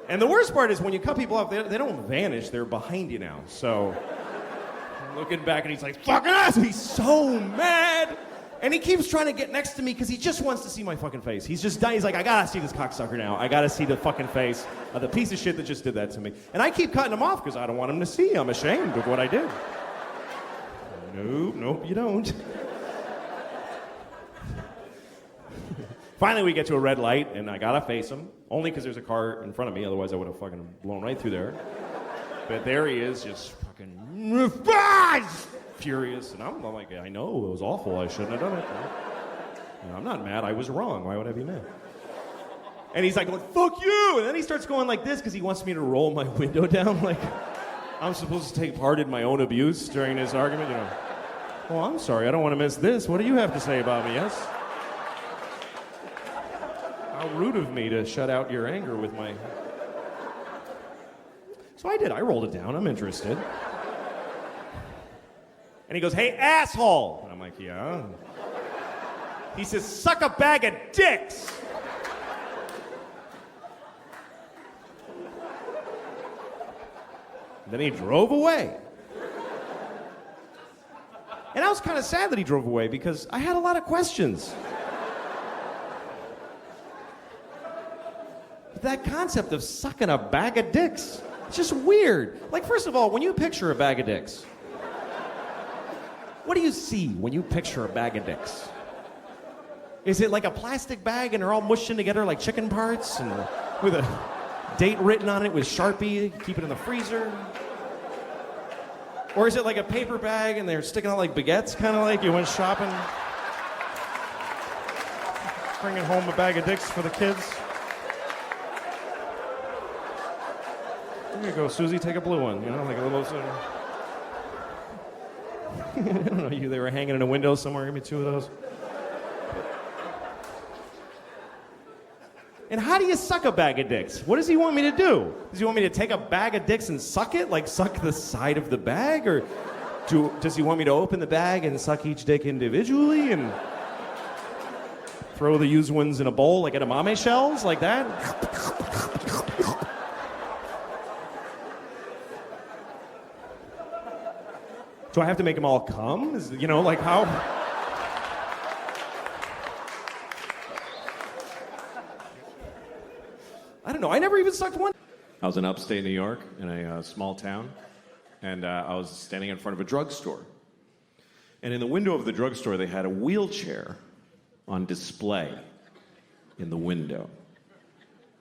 And the worst part is when you cut people off, they don't vanish. They're behind you now. So I'm looking back and he's like, fucking ass. He's so mad. And he keeps trying to get next to me because he just wants to see my fucking face. He's just dying. He's like, I gotta see this cocksucker now. I gotta see the fucking face of the piece of shit that just did that to me. And I keep cutting him off because I don't want him to see. I'm ashamed of what I did. Nope, you don't. Finally, we get to a red light, and I gotta face him. Only because there's a car in front of me, otherwise I would have fucking blown right through there. But there he is, just fucking furious. And I'm like, I know, it was awful. I shouldn't have done it. I'm not mad. I was wrong. Why would I be mad? And he's like, fuck you! And then he starts going like this because he wants me to roll my window down. Like, I'm supposed to take part in my own abuse during this argument, you know. Oh, I'm sorry. I don't want to miss this. What do you have to say about me, yes? How rude of me to shut out your anger with my... So I did. I rolled it down. I'm interested. And he goes, hey, asshole! And I'm like, yeah? He says, suck a bag of dicks! Then he drove away. And I was kind of sad that he drove away because I had a lot of questions. That concept of sucking a bag of dicks, it's just weird. Like, first of all, when you picture a bag of dicks, what do you see when you picture a bag of dicks? Is it like a plastic bag and they're all mushed in together like chicken parts and with a date written on it with Sharpie, keep it in the freezer? Or is it like a paper bag and they're sticking out like baguettes, kind of like you went shopping? Bringing home a bag of dicks for the kids? Here you go, Susie, take a blue one, you know, like a little... I don't know, they were hanging in a window somewhere, give me two of those. And how do you suck a bag of dicks? What does he want me to do? Does he want me to take a bag of dicks and suck it? Like suck the side of the bag? Or does he want me to open the bag and suck each dick individually and throw the used ones in a bowl like edamame shells? Like that? Do I have to make them all come? You know, like how? I don't know. I never even sucked one. I was in upstate New York in a small town, and I was standing in front of a drugstore. And in the window of the drugstore, they had a wheelchair on display in the window.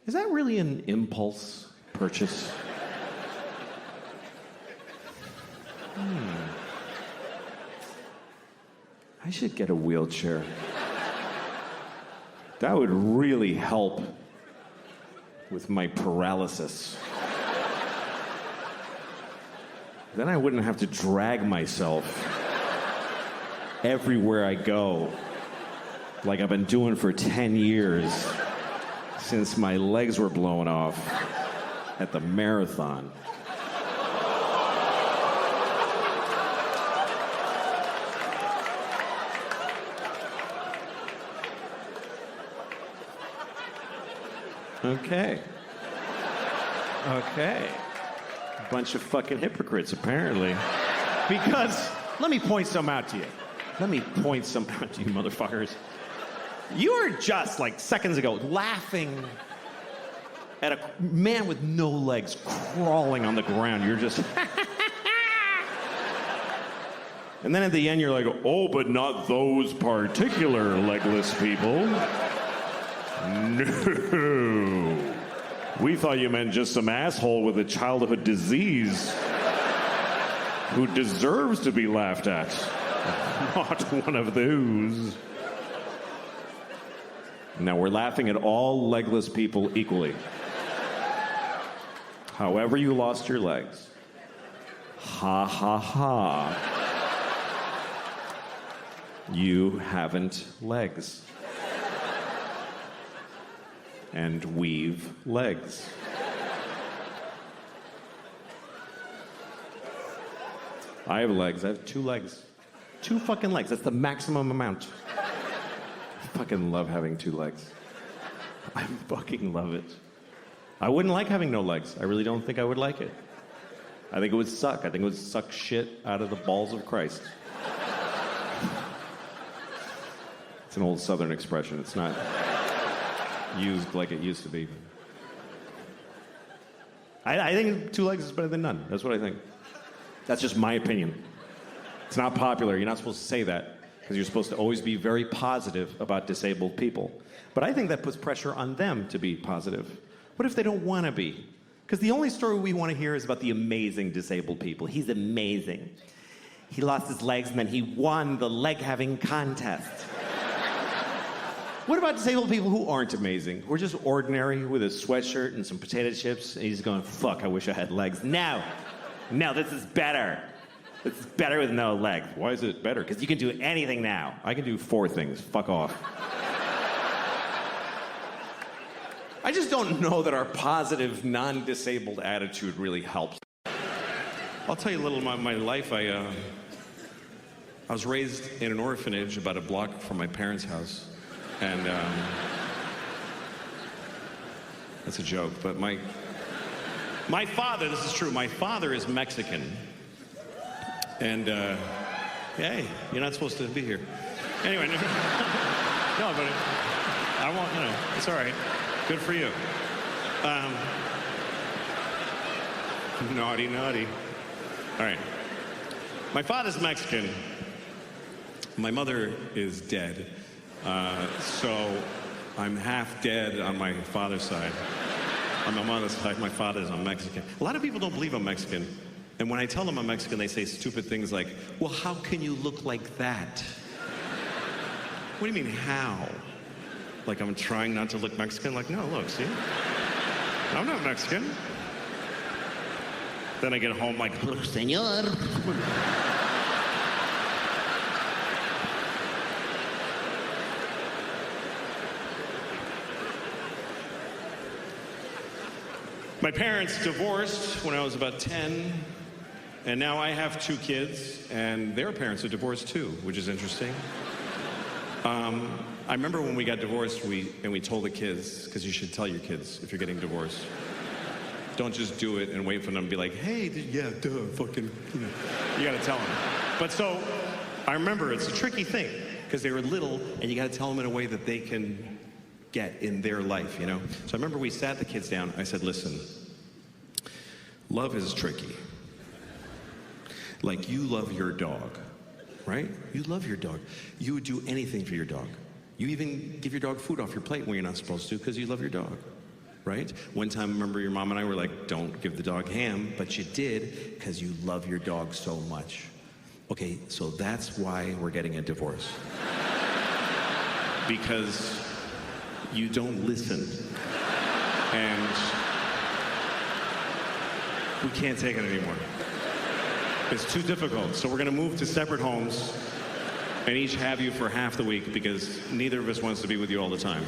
Is that really an impulse purchase? I should get a wheelchair. That would really help with my paralysis. Then I wouldn't have to drag myself everywhere I go, like I've been doing for 10 years since my legs were blown off at the marathon. Okay. A bunch of fucking hypocrites, apparently. Because, let me point some out to you. Let me point some out to you, motherfuckers. You were just, like, seconds ago, laughing at a man with no legs crawling on the ground. You're just... And then at the end, you're like, oh, but not those particular legless people. No. We thought you meant just some asshole with a childhood disease who deserves to be laughed at. Not one of those. Now, we're laughing at all legless people equally. However you lost your legs. Ha ha ha. You haven't legs. And we've legs. I have legs. I have 2 legs. 2 fucking legs. That's the maximum amount. I fucking love having 2 legs. I fucking love it. I wouldn't like having no legs. I really don't think I would like it. I think it would suck. I think it would suck shit out of the balls of Christ. It's an old Southern expression. It's not used like it used to be. I think 2 legs is better than none. That's what I think. That's just my opinion. It's not popular. You're not supposed to say that because you're supposed to always be very positive about disabled people. But I think that puts pressure on them to be positive. What if they don't want to be? Because the only story we want to hear is about the amazing disabled people. He's amazing. He lost his legs and then he won the leg-having contest. What about disabled people who aren't amazing? Who are just ordinary with a sweatshirt and some potato chips, and he's going, fuck, I wish I had legs. No, this is better. This is better with no legs. Why is it better? Because you can do anything now. I can do 4 things. Fuck off. I just don't know that our positive, non-disabled attitude really helps. I'll tell you a little about my life. I was raised in an orphanage about a block from my parents' house. And that's a joke, but my father, this is true, my father is Mexican. And, hey, you're not supposed to be here. Anyway, no, but I won't, no, it's all right. Good for you. Naughty. All right. My father's Mexican. My mother is dead. So I'm half dead on my father's side. On my mother's side, my father's Mexican. A lot of people don't believe I'm Mexican. And when I tell them I'm Mexican, they say stupid things like, well, how can you look like that? What do you mean, how? Like I'm trying not to look Mexican? Like, no, look, see? I'm not Mexican. Then I get home like, Señor. My parents divorced when I was about 10, and now I have 2 kids, and their parents are divorced too, which is interesting. I remember when we got divorced, we told the kids, because you should tell your kids if you're getting divorced. Don't just do it and wait for them to be like, hey, yeah, duh, fucking, you know. You gotta tell them. But so, I remember it's a tricky thing, because they were little, and you gotta tell them in a way that they can get in their life, you know? So I remember we sat the kids down. I said, listen, love is tricky. Like you love your dog, right? You love your dog. You would do anything for your dog. You even give your dog food off your plate when you're not supposed to because you love your dog, right? One time, I remember your mom and I were like, don't give the dog ham, but you did because you love your dog so much. Okay, so that's why we're getting a divorce. Because you don't listen. And we can't take it anymore. It's too difficult. So we're gonna move to separate homes and each have you for half the week because neither of us wants to be with you all the time.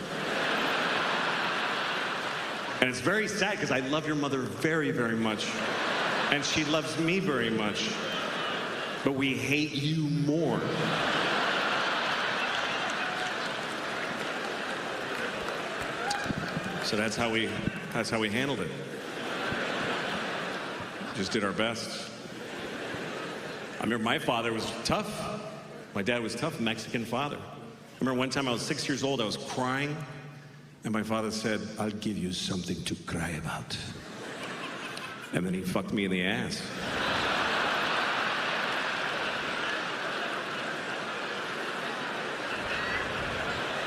And it's very sad because I love your mother very, very much. And she loves me very much. But we hate you more. So that's how we handled it. Just did our best. I remember my father was tough. My dad was tough, Mexican father. I remember one time I was 6 years old, I was crying, and my father said, I'll give you something to cry about. And then he fucked me in the ass.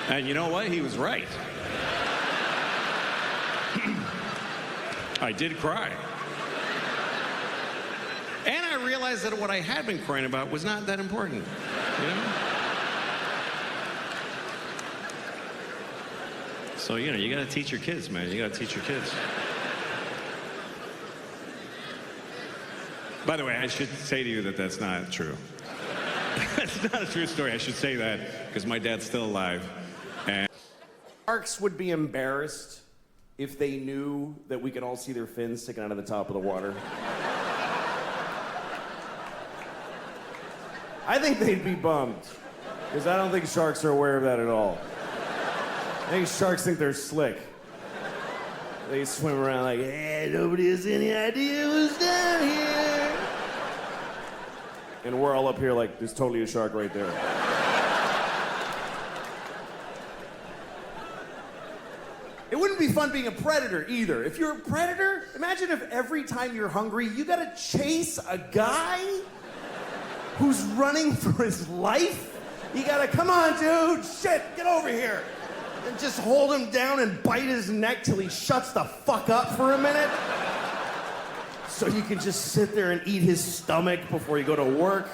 And you know what? He was right. I did cry. And I realized that what I had been crying about was not that important, you know? So, you know, you gotta teach your kids, man. You gotta teach your kids. By the way, I should say to you that that's not true. It's not a true story. I should say that because my dad's still alive. And Sharks would be embarrassed if they knew that we could all see their fins sticking out of the top of the water. I think they'd be bummed, because I don't think sharks are aware of that at all. I think sharks think they're slick. They swim around like, hey, nobody has any idea who's down here. And we're all up here like, there's totally a shark right there. It wouldn't be fun being a predator either. If you're a predator, imagine if every time you're hungry, you gotta chase a guy who's running for his life. You gotta, come on, dude, shit, get over here. And just hold him down and bite his neck till he shuts the fuck up for a minute. So you can just sit there and eat his stomach before you go to work.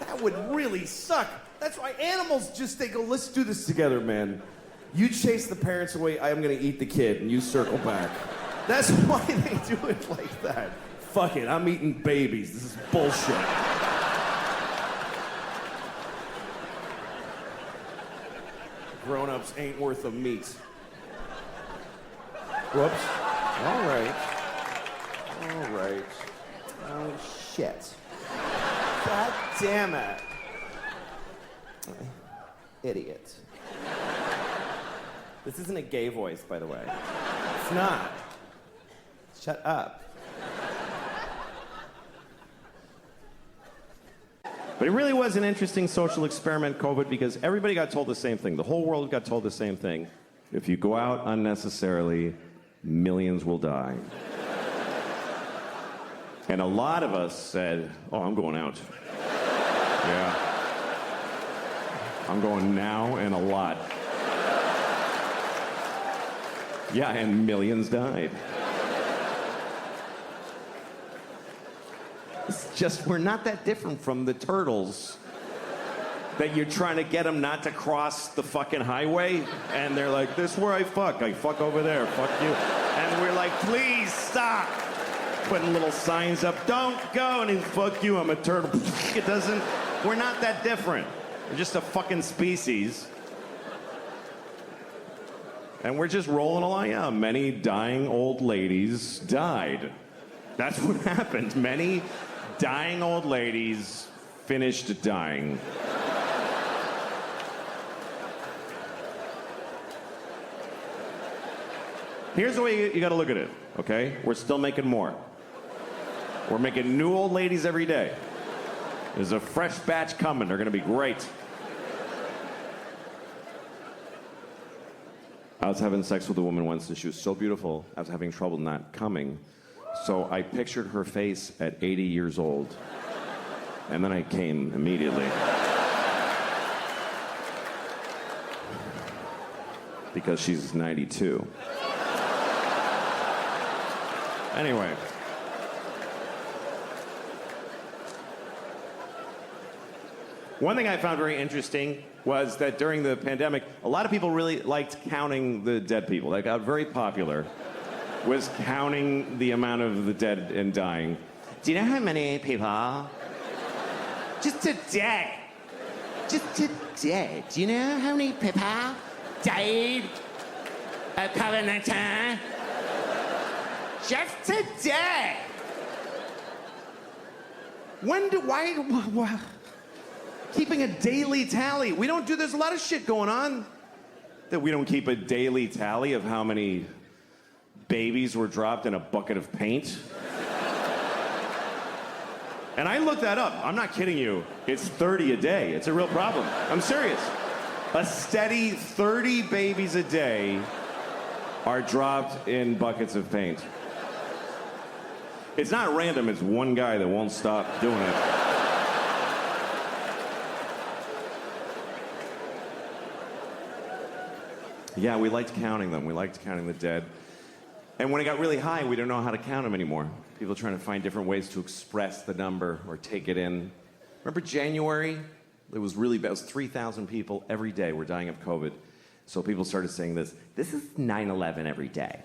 That would really suck. That's why animals just, they go, let's do this together, man. You chase the parents away, I am gonna eat the kid, and you circle back. That's why they do it like that. Fuck it, I'm eating babies. This is bullshit. Grown-ups ain't worth the meat. Whoops. All right. All right. Oh, shit. God damn it. Idiot. This isn't a gay voice, by the way. It's not. Shut up. But it really was an interesting social experiment, COVID, because everybody got told the same thing. The whole world got told the same thing. If you go out unnecessarily, millions will die. And a lot of us said, oh, I'm going out. Yeah. I'm going now and a lot. Yeah, and millions died. It's just, we're not that different from the turtles that you're trying to get them not to cross the fucking highway, and they're like, this is where I fuck over there, fuck you. And we're like, please stop. Putting little signs up, don't go, and he's, fuck you, I'm a turtle. It doesn't, we're not that different. We're just a fucking species. And we're just rolling along. Yeah, many dying old ladies died. That's what happened. Many dying old ladies finished dying. Here's the way you gotta look at it, okay? We're still making more. We're making new old ladies every day. There's a fresh batch coming. They're gonna be great. I was having sex with a woman once, and she was so beautiful, I was having trouble not coming. So I pictured her face at 80 years old, and then I came immediately. Because she's 92. Anyway. One thing I found very interesting was that during the pandemic, a lot of people really liked counting the dead people. That got very popular, was counting the amount of the dead and dying. Do you know how many people? Just today. Just today. Do you know how many people died of COVID-19? Just today. Why? Keeping a daily tally. We don't do, there's a lot of shit going on that we don't keep a daily tally of how many babies were dropped in a bucket of paint. And I looked that up. I'm not kidding you. It's 30 a day. It's a real problem. I'm serious. A steady 30 babies a day are dropped in buckets of paint. It's not random. It's one guy that won't stop doing it. Yeah, we liked counting them. We liked counting the dead. And when it got really high, we didn't know how to count them anymore. People trying to find different ways to express the number or take it in. Remember January? It was really bad. It was 3,000 people every day were dying of COVID. So people started saying this is 9/11 every day.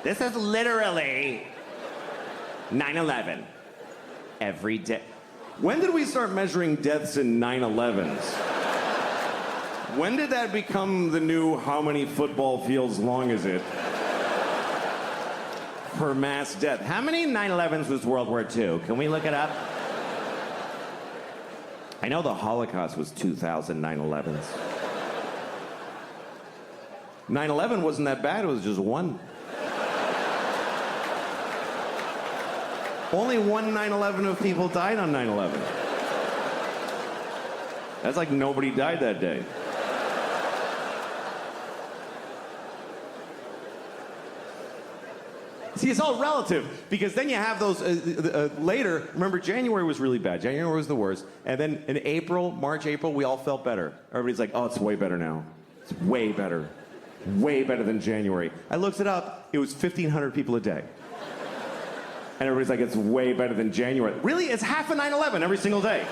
This is literally 9/11 every day. When did we start measuring deaths in 9/11s? When did that become the new how many football fields long is it? for mass death. How many 9/11s was World War II? Can we look it up? I know the Holocaust was 2,000 9/11s. 9/11 wasn't that bad, it was just one. Only one 9/11 of people died on 9/11. That's like nobody died that day. See, it's all relative, because then you have those later. Remember, January was really bad. January was the worst. And then in March, April, we all felt better. Everybody's like, oh, it's way better now. It's way better. Way better than January. I looked it up. It was 1,500 people a day. And everybody's like, it's way better than January. Really? It's half a 9/11 every single day.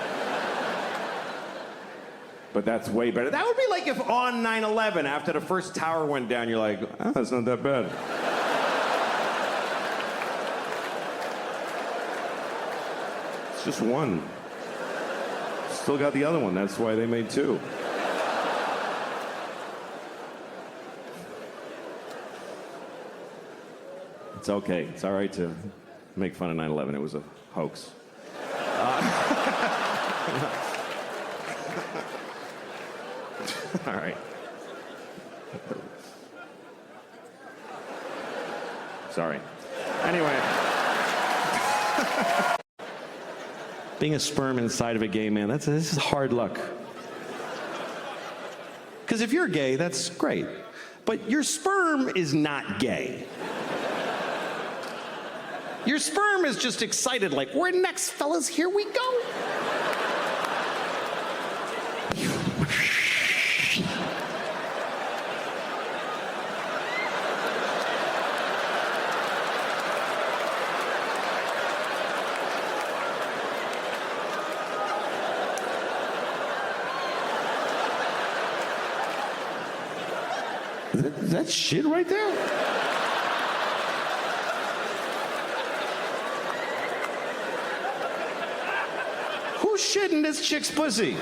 But that's way better. That would be like if on 9/11, after the first tower went down, you're like, oh, that's not that bad. It's just one. Still got the other one. That's why they made two. It's okay. It's all right to make fun of 9/11. It was a hoax. All right. Sorry. Anyway. Being a sperm inside of a gay man, this is hard luck. Because if you're gay, that's great. But your sperm is not gay. Your sperm is just excited, like, we're next, fellas, here we go. Is that shit right there? Who's shitting this chick's pussy?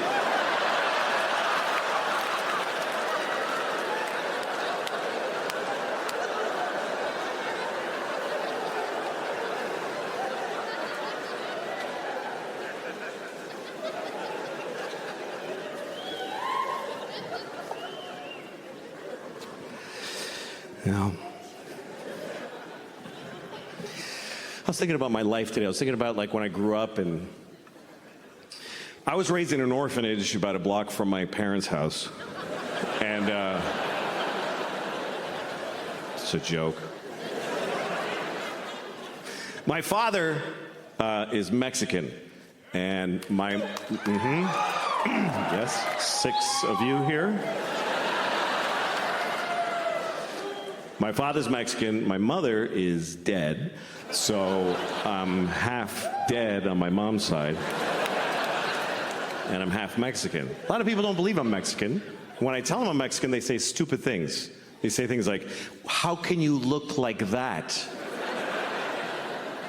No. I was thinking about my life today. I was thinking about like when I grew up, and I was raised in an orphanage about a block from my parents' house. And it's a joke. My father is Mexican, and yes, 6 of you here. My father's Mexican, my mother is dead, so I'm half dead on my mom's side, and I'm half Mexican. A lot of people don't believe I'm Mexican. When I tell them I'm Mexican, they say stupid things. They say things like, how can you look like that?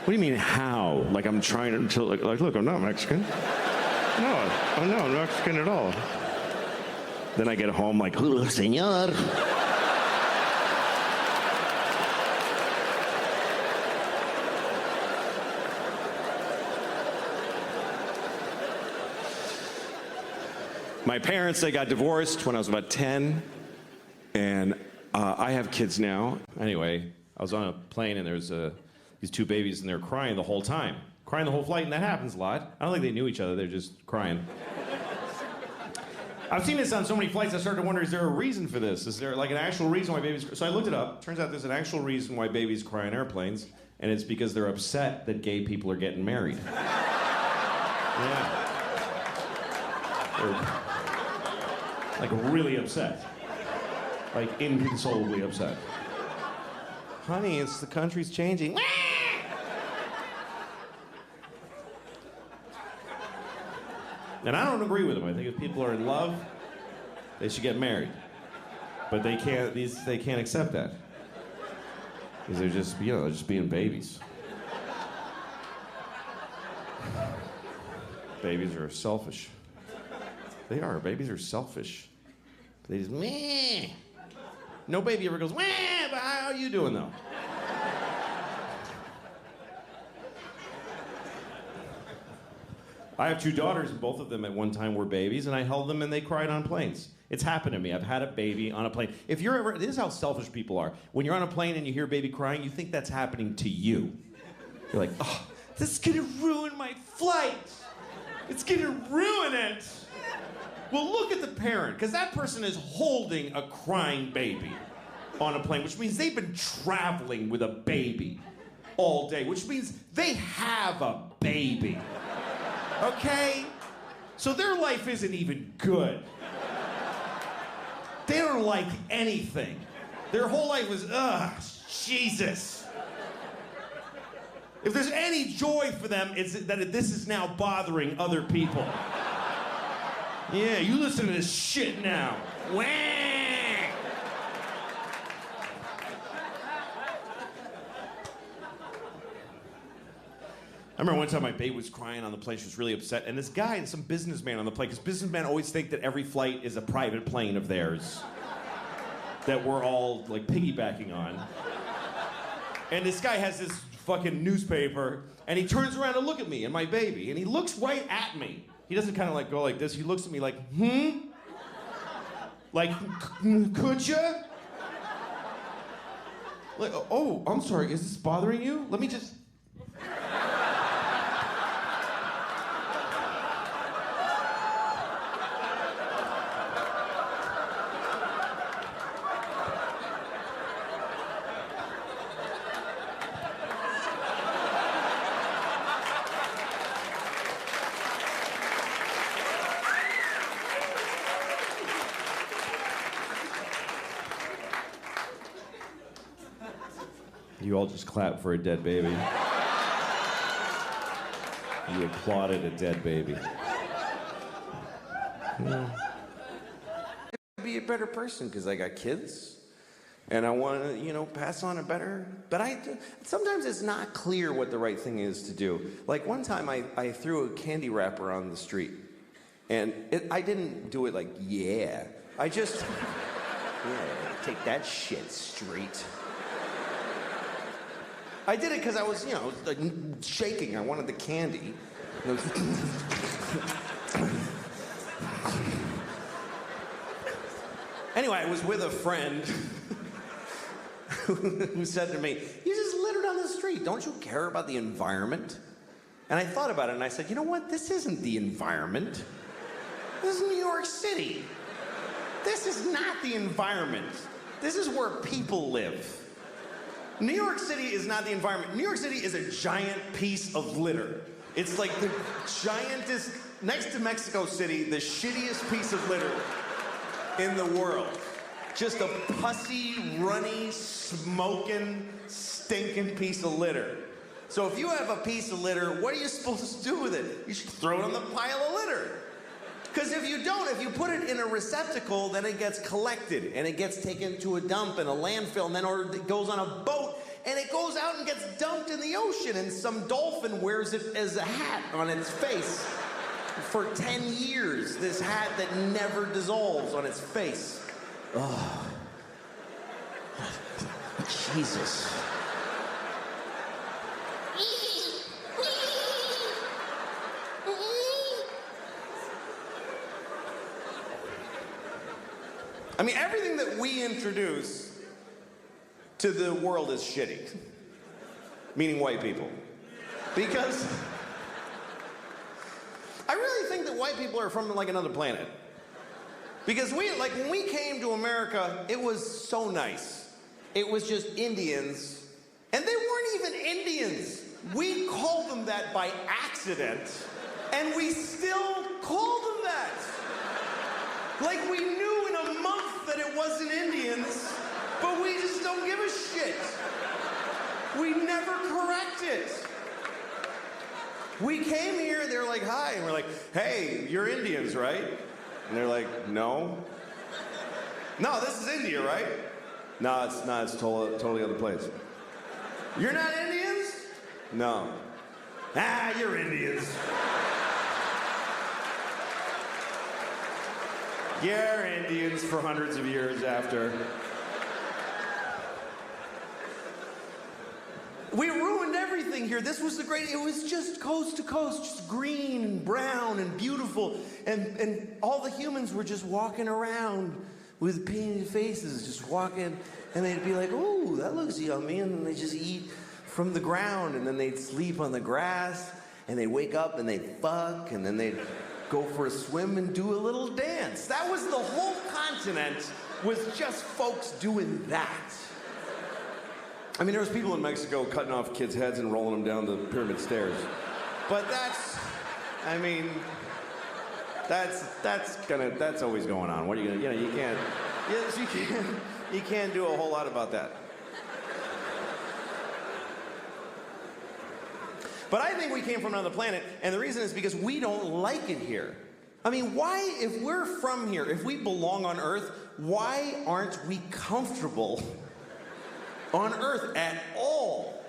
What do you mean, how? Like I'm trying to, like look, I'm not Mexican. No, I'm not Mexican at all. Then I get home like, oh, señor. My parents, they got divorced when I was about 10, and I have kids now. Anyway, I was on a plane and there was these 2 babies and they were crying the whole time. Crying the whole flight, and that happens a lot. I don't think they knew each other, they're just crying. I've seen this on so many flights, I started to wonder, is there a reason for this? Is there like an actual reason why babies cry? So I looked it up. Turns out there's an actual reason why babies cry on airplanes, and it's because they're upset that gay people are getting married. Yeah. They're like really upset. Like inconsolably upset. Honey, the country's changing. And I don't agree with them. I think if people are in love, they should get married. But they can't accept that. Because they're just, they're just being babies. Babies are selfish. They are. Babies are selfish. They just, meh. No baby ever goes, meh, but how are you doing, though? I have two daughters, and both of them at one time were babies, and I held them and they cried on planes. It's happened to me. I've had a baby on a plane. If you're ever, this is how selfish people are. When you're on a plane and you hear a baby crying, you think that's happening to you. You're like, oh, this is gonna ruin my flight. It's gonna ruin it. Well, look at the parent, because that person is holding a crying baby on a plane, which means they've been traveling with a baby all day, which means they have a baby. Okay? So their life isn't even good. They don't like anything. Their whole life is, Jesus. If there's any joy for them, it's that this is now bothering other people. Yeah, you listen to this shit now. Wah! I remember one time my babe was crying on the plane. She was really upset. And this guy and some businessman on the plane, because businessmen always think that every flight is a private plane of theirs that we're all like piggybacking on. And this guy has this fucking newspaper, and he turns around to look at me and my baby, and he looks right at me. He doesn't kind of like go like this. He looks at me like, Like, could ya? Like, oh, I'm sorry, is this bothering you? Let me just... You all just clapped for a dead baby. You applauded a dead baby. Yeah. Be a better person because I got kids, and I want to, pass on a better. But sometimes it's not clear what the right thing is to do. Like one time, I threw a candy wrapper on the street, and I didn't do it like yeah. I just take that shit straight. I did it because I was, like shaking. I wanted the candy. Anyway, I was with a friend who said to me, "You just littered on the street. Don't you care about the environment?" And I thought about it, and I said, you know what? This isn't the environment. This is New York City. This is not the environment. This is where people live. New York City is not the environment. New York City is a giant piece of litter. It's like the giantest, next to Mexico City, the shittiest piece of litter in the world. Just a pussy, runny, smoking, stinking piece of litter. So if you have a piece of litter, what are you supposed to do with it? You should throw it on the pile of litter. Because if you don't, if you put it in a receptacle, then it gets collected, and it gets taken to a dump in a landfill, and then it goes on a boat, and it goes out and gets dumped in the ocean, and some dolphin wears it as a hat on its face for 10 years, this hat that never dissolves on its face. Oh. Jesus. I mean, everything that we introduce to the world is shitty. Meaning white people. Because I really think that white people are from like another planet. Because when we came to America, it was so nice. It was just Indians, and they weren't even Indians. We called them that by accident, and we still call them that. Like we knew in a month that it wasn't Indians, but we just don't give a shit. We never correct it. We came here, they're like, hi, and we're like, hey, you're Indians, right? And they're like, no. No, this is India, right? No, it's not, it's totally other place. You're not Indians? No. Ah, you're Indians. You're Indians for hundreds of years after. We ruined everything here. This was it was just coast to coast, just green and brown and beautiful. And all the humans were just walking around with painted faces, just walking. And they'd be like, ooh, that looks yummy. And then they just eat from the ground. And then they'd sleep on the grass. And they'd wake up and they'd fuck. And then they'd go for a swim and do a little dance. That was the whole continent, was just folks doing that. I mean, there was people in Mexico cutting off kids' heads and rolling them down the pyramid stairs. But that's always going on. What are you gonna, you can't do a whole lot about that. But I think we came from another planet, and the reason is because we don't like it here. I mean, why, if we're from here, if we belong on Earth, why aren't we comfortable on Earth at all?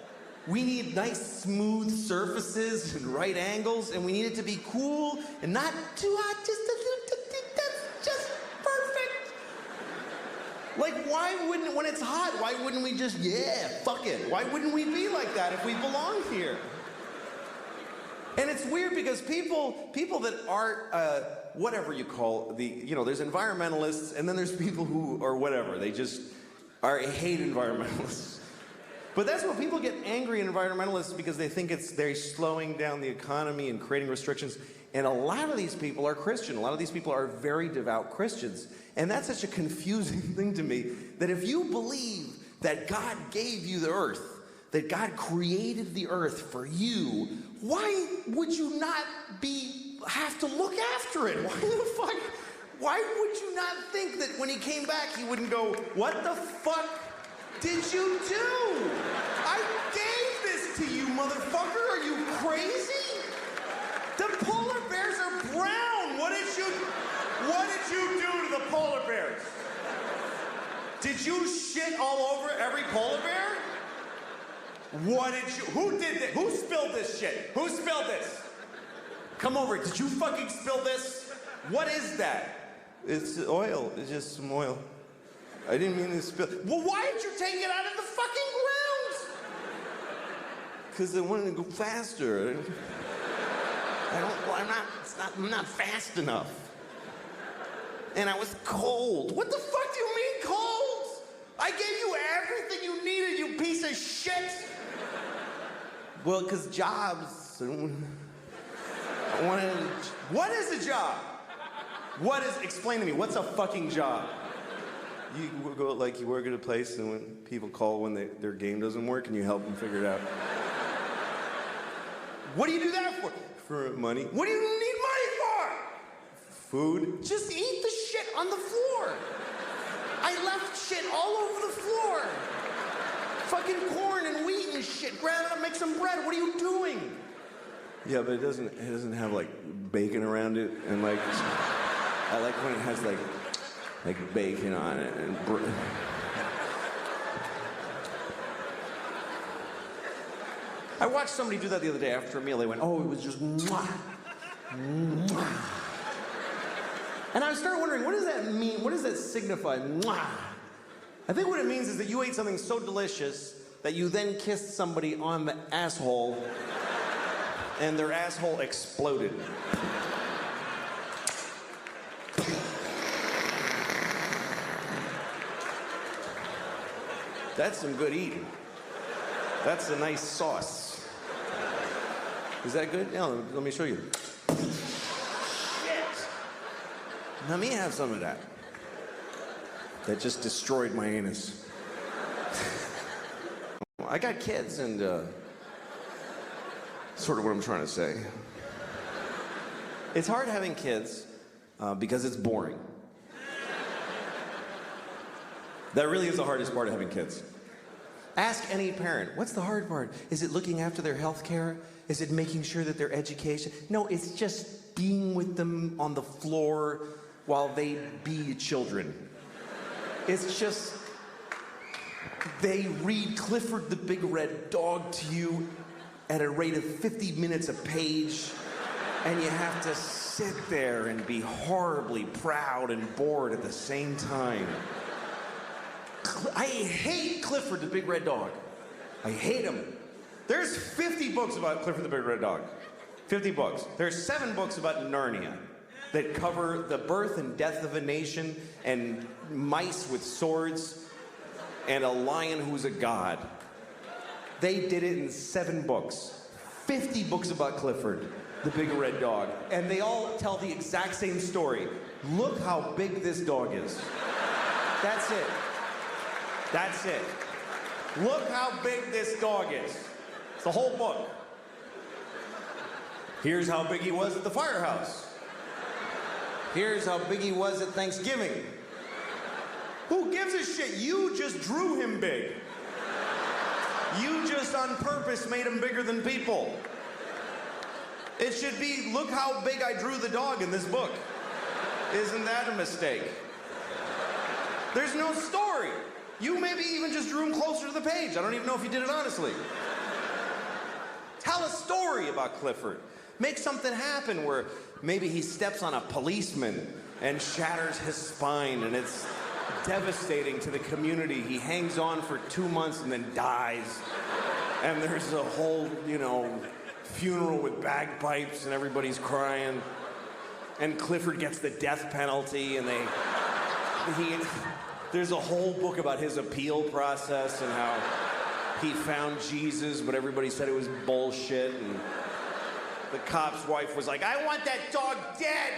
We need nice, smooth surfaces and right angles, and we need it to be cool and not too hot, just a little, that's just perfect. Like, why wouldn't, when it's hot, why wouldn't we just, yeah, fuck it? Why wouldn't we be like that if we belong here? And it's weird because people that aren't, whatever you call there's environmentalists, and then there's people who are whatever, they just hate environmentalists. But that's what people get angry at environmentalists, because they think they're slowing down the economy and creating restrictions. And a lot of these people are Christian. A lot of these people are very devout Christians. And that's such a confusing thing to me, that if you believe that God gave you the earth, that God created the earth for you, why would you not have to look after it? Why would you not think that when he came back, he wouldn't go, what the fuck did you do? I gave this to you, motherfucker. Are you crazy? The polar bears are brown. What did you do to the polar bears? Did you shit all over every polar bear? Who did this? Who spilled this shit? Who spilled this? Come over, did you fucking spill this? What is that? It's oil, it's just some oil. I didn't mean to spill. Well, why did you take it out of the fucking ground? Because I wanted to go faster. I'm not fast enough. And I was cold. What the fuck do you mean cold? I gave you everything you needed, you piece of shit. Well, because jobs. What is a job? Explain to me, what's a fucking job? You go, you work at a place, and when people call when their game doesn't work, and you help them figure it out. What do you do that for? For money. What do you need money for? Food. Just eat the shit on the floor. I left shit all over the floor. Fucking corn and wheat and shit. Grab it up, make some bread. What are you doing? Yeah, but it doesn't have bacon around it, and I like when it has bacon on it and I watched somebody do that the other day after a meal. They went, oh, it was just mwah, mwah. And I started wondering, what does that mean? What does that signify? Mwah. I think what it means is that you ate something so delicious that you then kissed somebody on the asshole and their asshole exploded. That's some good eating. That's a nice sauce. Is that good? Yeah, let me show you. Shit! Let me have some of that. That just destroyed my anus. I got kids, and sort of what I'm trying to say. It's hard having kids because it's boring. That really is the hardest part of having kids. Ask any parent, what's the hard part? Is it looking after their health care? Is it making sure that their education? No, it's just being with them on the floor while they be children. It's just, they read Clifford the Big Red Dog to you at a rate of 50 minutes a page, and you have to sit there and be horribly proud and bored at the same time. I hate Clifford the Big Red Dog. I hate him. There's 50 books about Clifford the Big Red Dog. 50 books. There's 7 books about Narnia that cover the birth and death of a nation and mice with swords and a lion who's a god. They did it in 7 books. 50 books about Clifford the Big Red Dog. And they all tell the exact same story. Look how big this dog is. That's it. That's it. Look how big this dog is. It's the whole book. Here's how big he was at the firehouse. Here's how big he was at Thanksgiving. Who gives a shit? You just drew him big. You just on purpose made him bigger than people. It should be, look how big I drew the dog in this book. Isn't that a mistake? There's no story. You maybe even just drew him closer to the page. I don't even know if you did it honestly. Tell a story about Clifford. Make something happen where maybe he steps on a policeman and shatters his spine and it's devastating to the community. He hangs on for 2 months and then dies. And there's a whole, funeral with bagpipes and everybody's crying. And Clifford gets the death penalty and there's a whole book about his appeal process and how he found Jesus, but everybody said it was bullshit. And the cop's wife was like, I want that dog dead.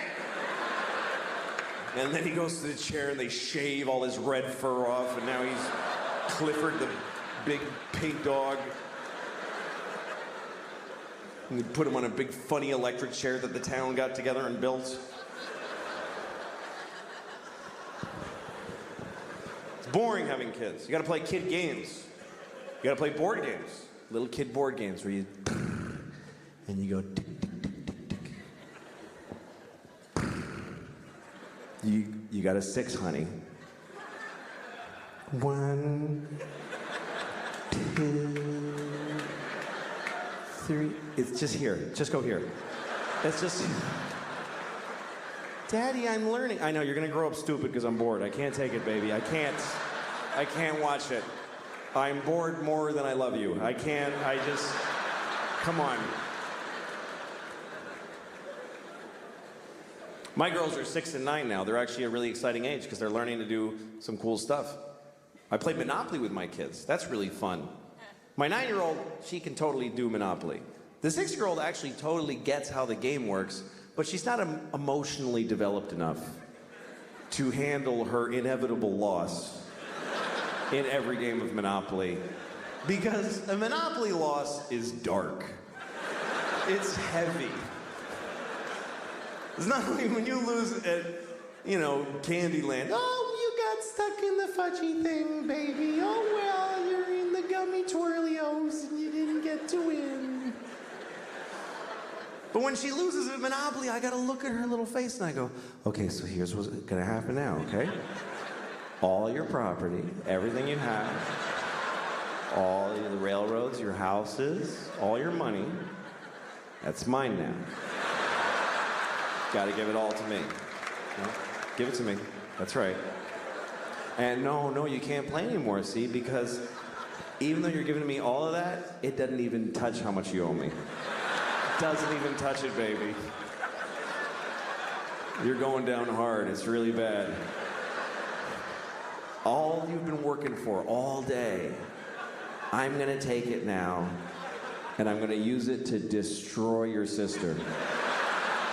And then he goes to the chair and they shave all his red fur off and now he's Clifford the big pink dog. And they put him on a big funny electric chair that the town got together and built. It's boring having kids. You gotta play kid games. You gotta play board games. Little kid board games where you and you go tick, tick, tick, tick. You got a 6, honey. 1, 2, 3. It's just here. Just go here. It's just. Daddy, I'm learning. I know you're gonna grow up stupid because I'm bored. I can't take it, baby. I can't watch it. I'm bored more than I love you. I just. Come on. My girls are 6 and 9 now. They're actually a really exciting age because they're learning to do some cool stuff. I play Monopoly with my kids. That's really fun. My 9-year-old, she can totally do Monopoly. The 6-year-old actually totally gets how the game works, but she's not emotionally developed enough to handle her inevitable loss in every game of Monopoly. Because a Monopoly loss is dark. It's heavy. It's not like when you lose at, Candyland. Oh, you got stuck in the fudgy thing, baby. Oh, well, you're in the gummy twirlios and you didn't get to win. But when she loses at Monopoly, I gotta look at her little face and I go, okay, so here's what's gonna happen now, okay? All your property, everything you have, all the railroads, your houses, all your money, that's mine now. Gotta give it all to me. Give it to me. That's right. And no, you can't play anymore, see, because even though you're giving me all of that, it doesn't even touch how much you owe me. Doesn't even touch it, baby. You're going down hard. It's really bad. All you've been working for all day, I'm gonna take it now, and I'm gonna use it to destroy your sister.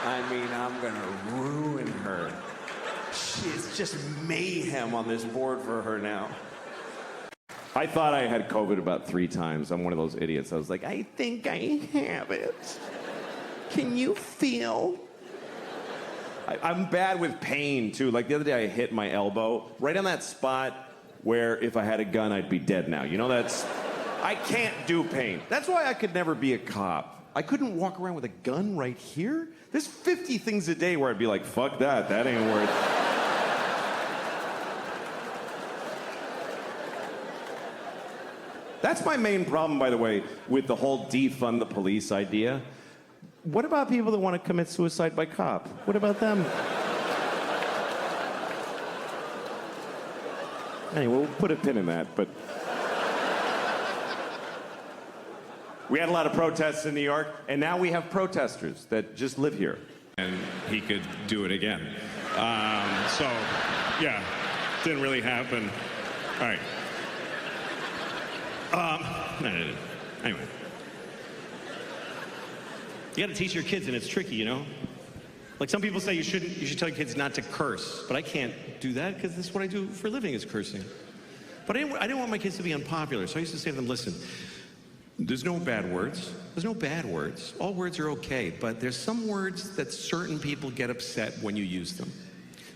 I'm gonna ruin her. It's just mayhem on this board for her now. I thought I had COVID about 3 times. I'm one of those idiots. I was like, I think I have it. Can you feel? I'm bad with pain, too. Like the other day, I hit my elbow right on that spot where if I had a gun, I'd be dead now. I can't do pain. That's why I could never be a cop. I couldn't walk around with a gun right here. There's 50 things a day where I'd be like, fuck that, that ain't worth it. That's my main problem, by the way, with the whole defund the police idea. What about people that want to commit suicide by cop? What about them? Anyway, we'll put a pin in that, but... We had a lot of protests in New York, and now we have protesters that just live here. And he could do it again. So, yeah, didn't really happen. All right. Anyway. You gotta teach your kids, and it's tricky, you know? Like some people say you should tell your kids not to curse, but I can't do that because this is what I do for a living is cursing. But I didn't want my kids to be unpopular, so I used to say to them, listen, there's no bad words. There's no bad words. All words are okay, but there's some words that certain people get upset when you use them.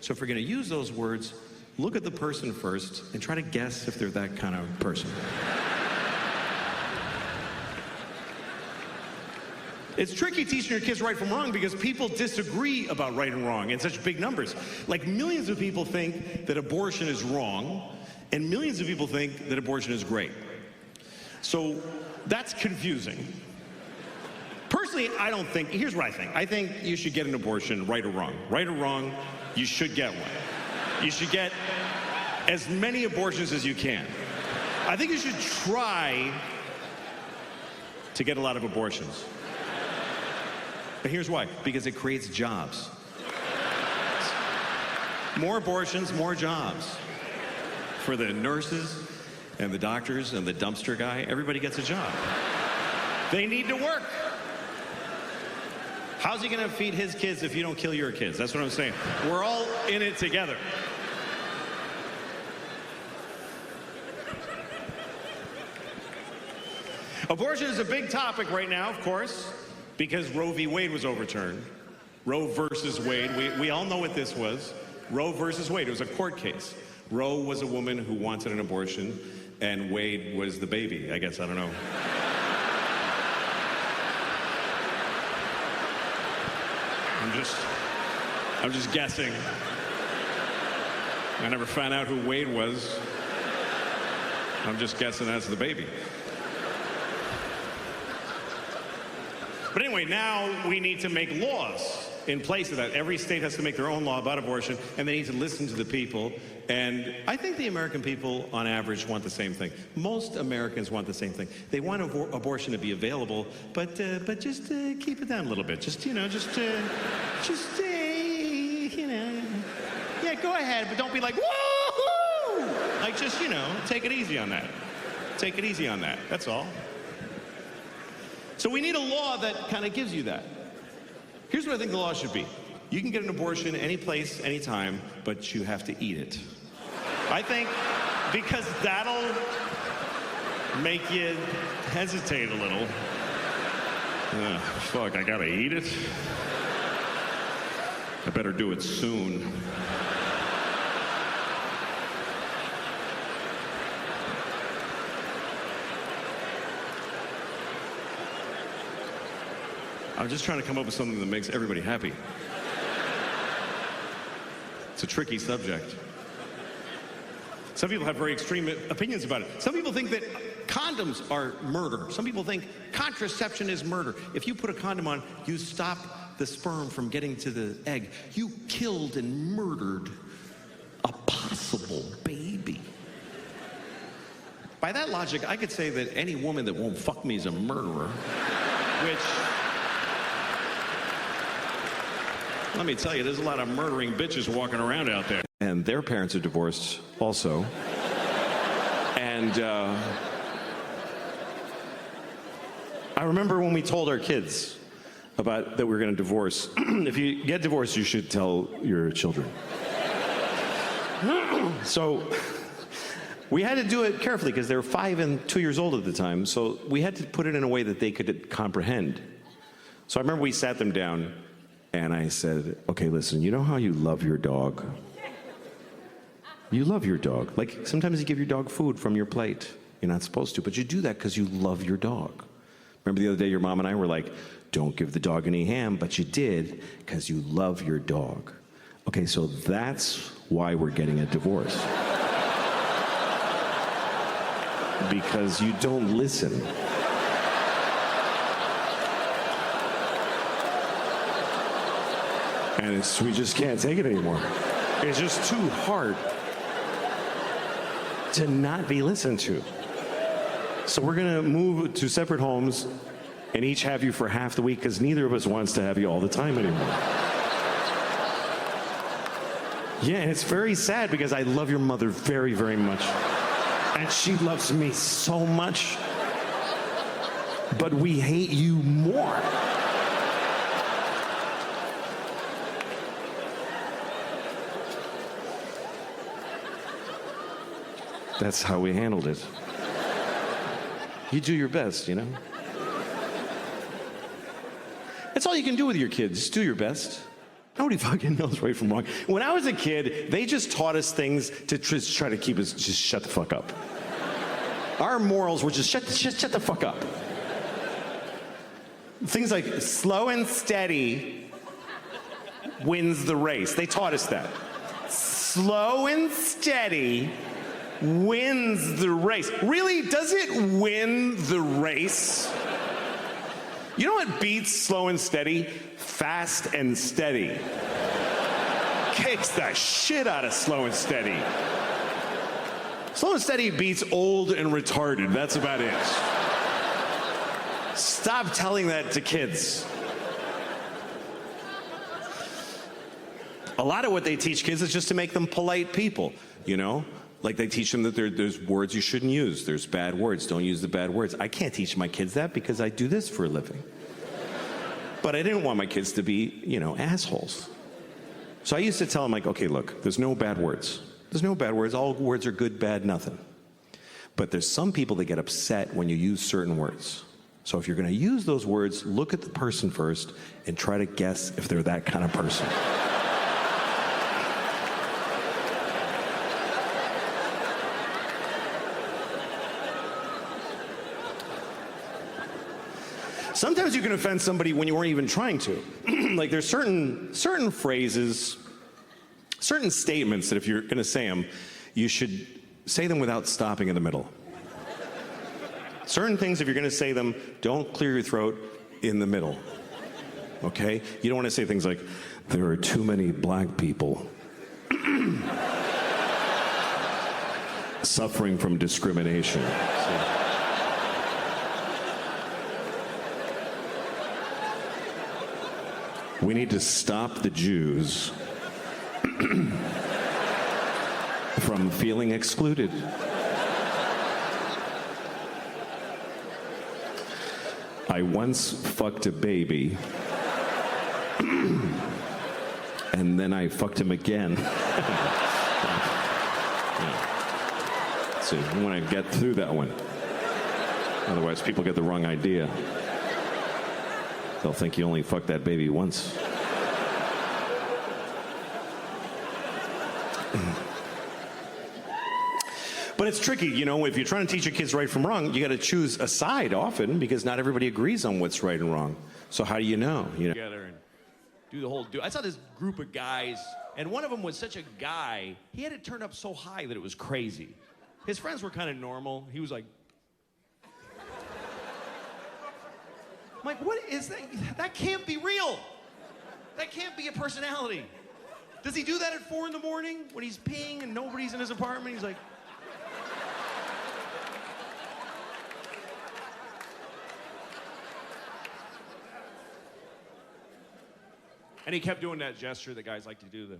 So if we're gonna use those words, look at the person first and try to guess if they're that kind of person. It's tricky teaching your kids right from wrong because people disagree about right and wrong in such big numbers. Like millions of people think that abortion is wrong, and millions of people think that abortion is great. So that's confusing. Personally, I don't think, here's what I think. I think you should get an abortion, right or wrong. Right or wrong, you should get one. You should get as many abortions as you can. I think you should try to get a lot of abortions. But here's why, because it creates jobs. More abortions, more jobs. For the nurses and the doctors and the dumpster guy, everybody gets a job. They need to work. How's he gonna feed his kids if you don't kill your kids? That's what I'm saying. We're all in it together. Abortion is a big topic right now, of course, because Roe v. Wade was overturned. Roe versus Wade, we all know what this was. Roe versus Wade, it was a court case. Roe was a woman who wanted an abortion, and Wade was the baby, I guess, I don't know. I'm just guessing. I never found out who Wade was. I'm just guessing that's the baby. But anyway, now we need to make laws in place of that. Every state has to make their own law about abortion, and they need to listen to the people. And I think the American people, on average, want the same thing. Most Americans want the same thing. They want abortion to be available, but just keep it down a little bit. Just, you know, yeah, go ahead, but don't be like, woo-hoo! Like, just, you know, take it easy on that. Take it easy on that, that's all. So we need a law that kind of gives you that. Here's what I think the law should be. You can get an abortion any place, anytime, but you have to eat it. I think because that'll make you hesitate a little. Fuck, I gotta eat it? I better do it soon. I'm just trying to come up with something that makes everybody happy. It's a tricky subject. Some people have very extreme opinions about it. Some people think that condoms are murder. Some people think contraception is murder. If you put a condom on, you stop the sperm from getting to the egg. You killed and murdered a possible baby. By that logic, I could say that any woman that won't fuck me is a murderer, which... Let me tell you, there's a lot of murdering bitches walking around out there. And their parents are divorced also. And I remember when we told our kids about that we were going to divorce. If you get divorced, you should tell your children. So we had to do it carefully because they were 5 and 2 years old at the time. So we had to put it in a way that they could comprehend. So I remember we sat them down and I said, okay, listen, you know how you love your dog? You love your dog. Like sometimes you give your dog food from your plate. You're not supposed to, but you do that because you love your dog. Remember the other day your mom and I were like, don't give the dog any ham, but you did because you love your dog. Okay, so that's why we're getting a divorce. Because you don't listen. And we just can't take it anymore. It's just too hard to not be listened to. So we're gonna move to separate homes and each have you for half the week because neither of us wants to have you all the time anymore. Yeah, and it's very sad because I love your mother very, very much. And she loves me so much. But we hate you more. That's how we handled it. You do your best, you know? That's all you can do with your kids. Just do your best. Nobody fucking knows right from wrong. When I was a kid, they just taught us things to try to keep us just shut the fuck up. Our morals were just shut the fuck up. Things like slow and steady wins the race. They taught us that. Slow and steady wins the race. Really? Does it win the race? You know what beats slow and steady? Fast and steady. Kicks the shit out of slow and steady. Slow and steady beats old and retarded. That's about it. Stop telling that to kids. A lot of what they teach kids is just to make them polite people, you know? Like they teach them that there's words you shouldn't use. There's bad words. Don't use the bad words. I can't teach my kids that because I do this for a living. But I didn't want my kids to be, you know, assholes. So I used to tell them, like, okay, look, there's no bad words. There's no bad words. All words are good, bad, nothing. But there's some people that get upset when you use certain words. So if you're going to use those words, look at the person first and try to guess if they're that kind of person. Sometimes you can offend somebody when you weren't even trying to. Like there's certain phrases, certain statements that if you're going to say them, you should say them without stopping in the middle. Certain things, if you're going to say them, don't clear your throat in the middle. Okay? You don't want to say things like, there are too many black people suffering from discrimination. We need to stop the Jews from feeling excluded. I once fucked a baby, and then I fucked him again. So you want to get through that one. Otherwise, people get the wrong idea. They'll think you only fucked that baby once. But it's tricky, you know, if you're trying to teach your kids right from wrong, you got to choose a side often because not everybody agrees on what's right and wrong. So how do you know? Together and do the whole. I saw this group of guys, and one of them was such a guy. He had it turned up so high that it was crazy. His friends were kind of normal. He was like. I'm like, what is that? That can't be real. That can't be a personality. Does he do that at 4 in the morning when he's peeing and nobody's in his apartment? He's like. And he kept doing that gesture that guys like to do.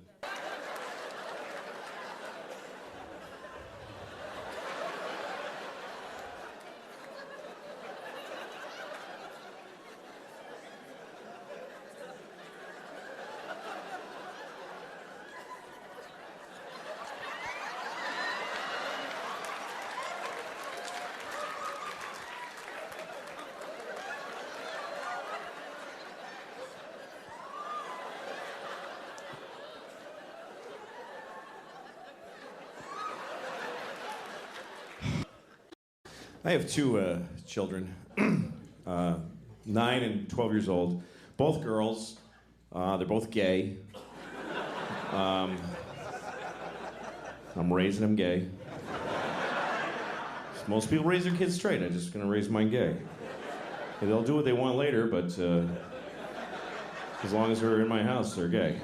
I have two children, 9 and 12 years old, both girls. They're both gay. I'm raising them gay. Most people raise their kids straight. I'm just going to raise mine gay. And they'll do what they want later, but as long as they're in my house, they're gay.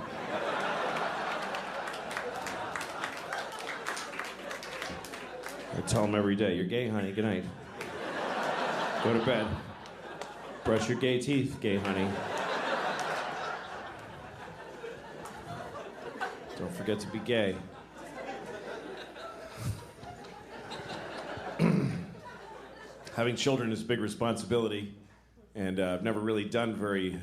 I tell them every day, you're gay, honey, good night. Go to bed. Brush your gay teeth, gay honey. Don't forget to be gay. Having children is a big responsibility, and I've never really done very